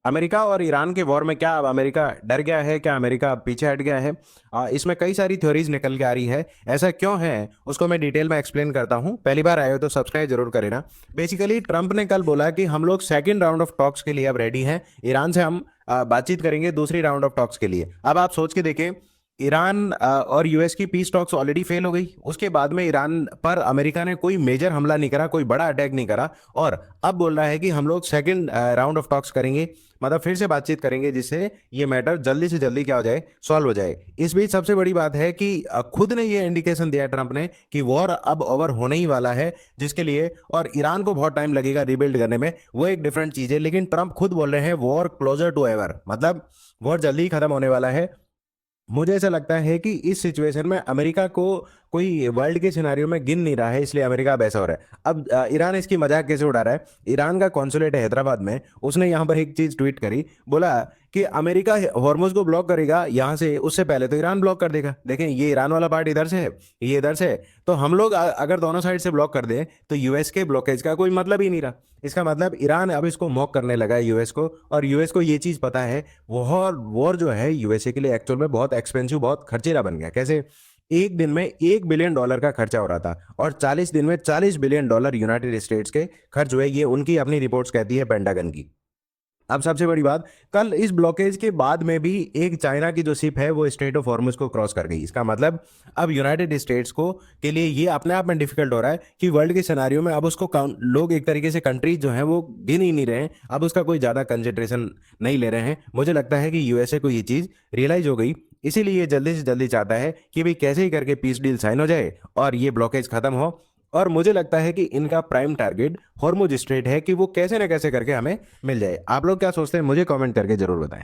America और Iran के war में क्या अब अमेरिका डर गया है, क्या अमेरिका पीछे हट गया है? इसमें कई सारी थ्योरीज निकल के आ रही है। ऐसा क्यों है उसको मैं डिटेल में एक्सप्लेन करता हूँ। पहली बार आए हो तो सब्सक्राइब जरूर करें ना। बेसिकली ट्रंप ने कल बोला कि हम लोग सेकंड राउंड ऑफ टॉक्स के लिए अब रेडी हैं। ईरान से हम बातचीत करेंगे दूसरी राउंड ऑफ टॉक्स के लिए। अब आप सोच के देखें, ईरान और यूएस की पीस टॉक्स ऑलरेडी फेल हो गई, उसके बाद में ईरान पर अमेरिका ने कोई मेजर हमला नहीं करा, कोई बड़ा अटैक नहीं करा, और अब बोल रहा है कि हम लोग सेकंड राउंड ऑफ टॉक्स करेंगे, मतलब फिर से बातचीत करेंगे जिससे ये मैटर जल्दी से जल्दी क्या हो जाए, सॉल्व हो जाए। इस बीच सबसे बड़ी बात है कि खुद ने ये इंडिकेशन दिया ट्रंप ने कि वॉर अब ओवर होने ही वाला है, जिसके लिए और ईरान को बहुत टाइम लगेगा रिबिल्ड करने में, वो एक डिफरेंट चीज है। लेकिन ट्रंप खुद बोल रहे हैं वॉर क्लोजर टू एवर, मतलब वॉर जल्दी ही खत्म होने वाला है। मुझे ऐसा लगता है कि इस सिचुएशन में अमेरिका को कोई वर्ल्ड के सिनारियो में गिन नहीं रहा है, इसलिए अमेरिका अब ऐसा हो रहा है। अब ईरान इसकी मजाक कैसे उड़ा रहा है? ईरान का कॉन्सुलेट है हैदराबाद में, उसने यहाँ पर एक चीज ट्वीट करी, बोला कि अमेरिका हॉर्मुज को ब्लॉक करेगा यहाँ से, उससे पहले तो ईरान ब्लॉक कर देगा। देखें, ये ईरान वाला पार्ट इधर से है, ये इधर से है, तो हम लोग अगर दोनों साइड से ब्लॉक कर दें तो यूएस के ब्लॉकेज का कोई मतलब ही नहीं रहा। इसका मतलब ईरान अब इसको मॉक करने लगा है यूएस को, और यूएस को ये चीज पता है वॉर वॉर जो है यूएसए के लिए एक्चुअल में बहुत एक्सपेंसिव, बहुत खर्चीला बन गया। कैसे? एक दिन में $1 बिलियन का खर्चा हो रहा था, और 40 दिन में $40 बिलियन यूनाइटेड स्टेट्स के खर्च हुए, ये उनकी अपनी रिपोर्ट्स कहती है, पेंटागन की। अब सबसे बड़ी बात, कल इस ब्लॉकेज के बाद में भी एक चाइना की जो शिप है वो स्ट्रेट ऑफ हॉर्मुज को क्रॉस कर गई। इसका मतलब अब यूनाइटेड स्टेट्स को के लिए ये अपने आप में डिफिकल्ट हो रहा है कि वर्ल्ड के सिनारियो में अब उसको लोग एक तरीके से कंट्रीज जो हैं वो गिन ही नहीं रहे हैं, अब उसका कोई ज़्यादा कंसिडरेशन नहीं ले रहे हैं। मुझे लगता है कि यूएसए को ये चीज़ रियलाइज हो गई, इसीलिए ये जल्दी से जल्दी चाहता है कि भाई कैसे ही करके पीस डील साइन हो जाए और ये ब्लॉकेज खत्म हो। और मुझे लगता है कि इनका प्राइम टारगेट हॉर्मुज स्ट्रेट है, कि वो कैसे ना कैसे करके हमें मिल जाए। आप लोग क्या सोचते हैं मुझे कमेंट करके जरूर बताएं।